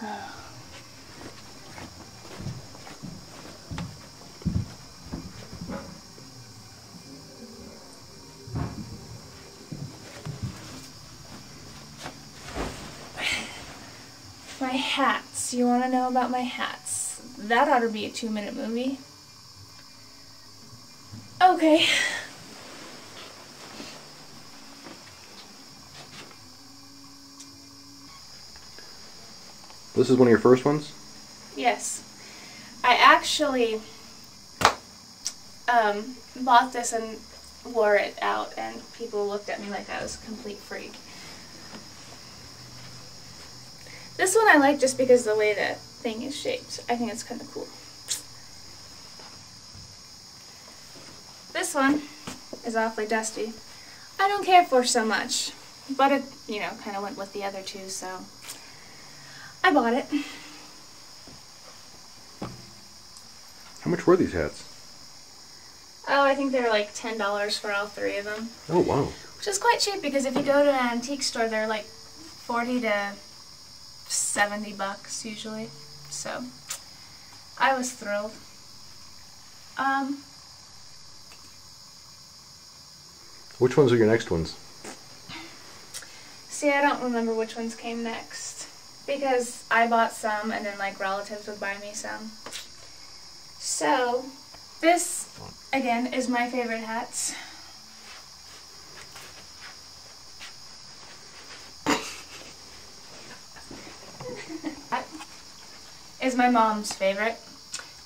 My hats. You want to know about my hats? That ought to be a 2-minute movie. Okay. This is one of your first ones? Yes. I actually bought this and wore it out, and people looked at me like I was a complete freak. This one I like just because of the way the thing is shaped. I think it's kind of cool. This one is awfully dusty. I don't care for so much, but it, you know, kind of went with the other two, so I bought it. How much were these hats? Oh, I think they were like $10 for all 3 of them. Oh, wow. Which is quite cheap because if you go to an antique store, they're like 40 to 70 bucks usually. So, I was thrilled. Which ones are your next ones? See, I don't remember which ones came next. Because I bought some and then like relatives would buy me some. So, this, again, is my favorite hats. Is my mom's favorite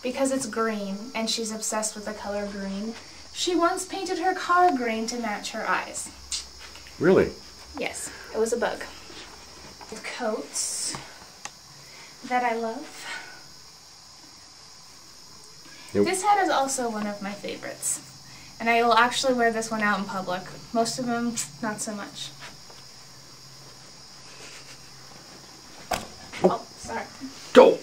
because it's green and she's obsessed with the color green. She once painted her car green to match her eyes. Really? Yes, it was a bug. Coats that I love. Yep. This hat is also one of my favorites, and I will actually wear this one out in public. Most of them, not so much. Oh, sorry. Go!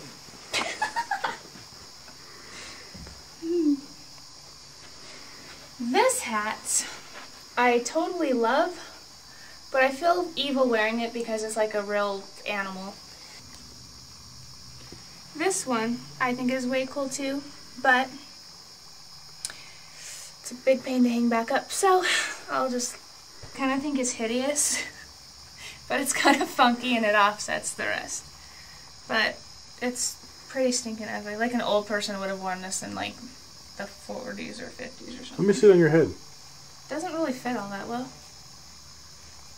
This hat, I totally love, but I feel evil wearing it because it's like a real animal. This one, I think is way cool too, but it's a big pain to hang back up, so I'll just kind of think it's hideous, but it's kind of funky and it offsets the rest. But it's pretty stinking ugly. Like an old person would have worn this in like the 40s or 50s or something. Let me see it on your head. Doesn't really fit all that well.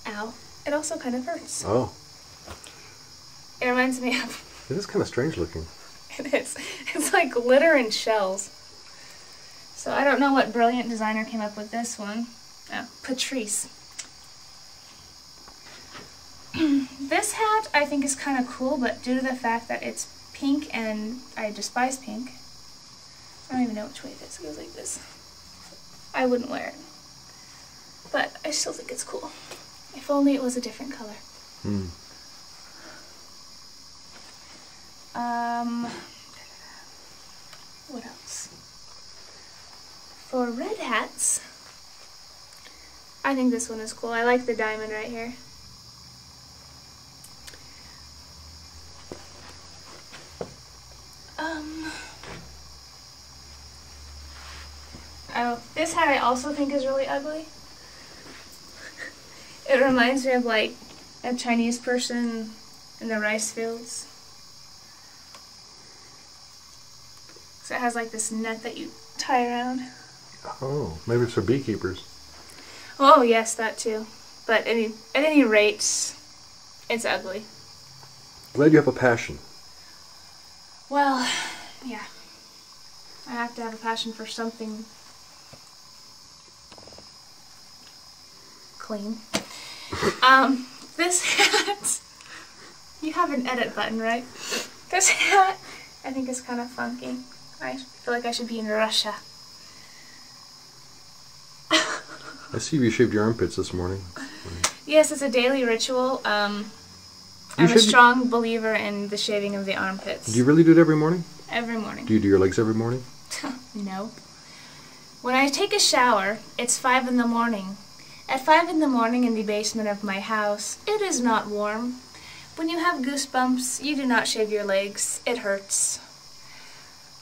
Ow. It also kind of hurts. Oh. It reminds me of... It is kind of strange looking. It is. It's like glitter and shells. So I don't know what brilliant designer came up with this one. Oh, Patrice. This hat I think is kind of cool, but due to the fact that it's pink and I despise pink, I don't even know which way it is. It goes like this. I wouldn't wear it. But I still think it's cool. If only it was a different color. What else? For red hats, I think this one is cool. I like the diamond right here. Oh, this hat I also think is really ugly. It reminds me of like a Chinese person in the rice fields. So it has like this net that you tie around. Oh, maybe it's for beekeepers. Oh yes, that too. But at any rate, it's ugly. Glad you have a passion. Well, yeah. I have to have a passion for something clean. This hat, you have an edit button, right? This hat, I think is kind of funky. I feel like I should be in Russia. I see you shaved your armpits this morning. Yes, it's a daily ritual. I'm a strong believer in the shaving of the armpits. Do you really do it every morning? Every morning. Do you do your legs every morning? No. When I take a shower, it's 5 in the morning. At 5 in the morning in the basement of my house, it is not warm, when you have goosebumps, you do not shave your legs. It hurts.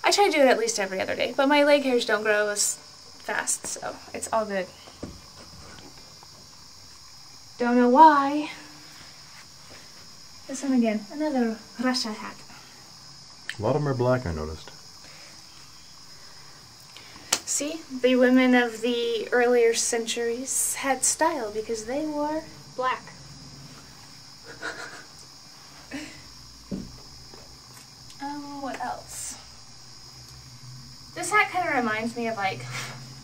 I try to do it at least every other day, but my leg hairs don't grow as fast, so it's all good. Don't know why. This one again, another Russia hat. A lot of them are black, I noticed. See, the women of the earlier centuries had style because they wore black. What else? This hat kind of reminds me of like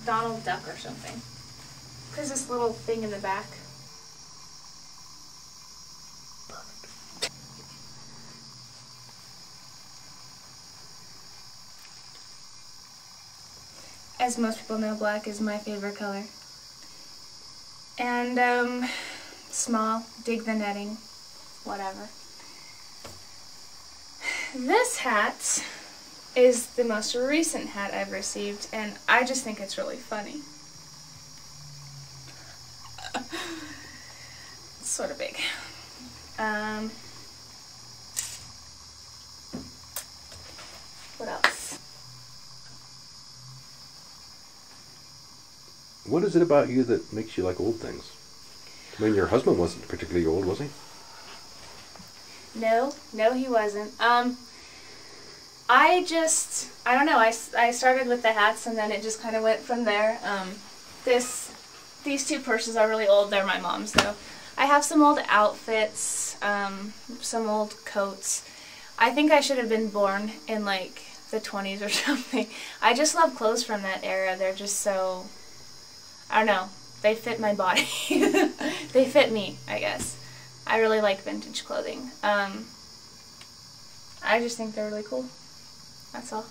Donald Duck or something. There's this little thing in the back. As most people know, black is my favorite color. And, small, dig the netting, whatever. This hat is the most recent hat I've received, and I just think it's really funny. It's sort of big. What else? What is it about you that makes you like old things? I mean, your husband wasn't particularly old, was he? No, he wasn't. I don't know, I started with the hats and then it just kind of went from there. These two purses are really old, they're my mom's though. I have some old outfits, some old coats. I think I should have been born in like the 20s or something. I just love clothes from that era, they're just so, I don't know, they fit my body. They fit me, I guess. I really like vintage clothing. I just think they're really cool. That's all.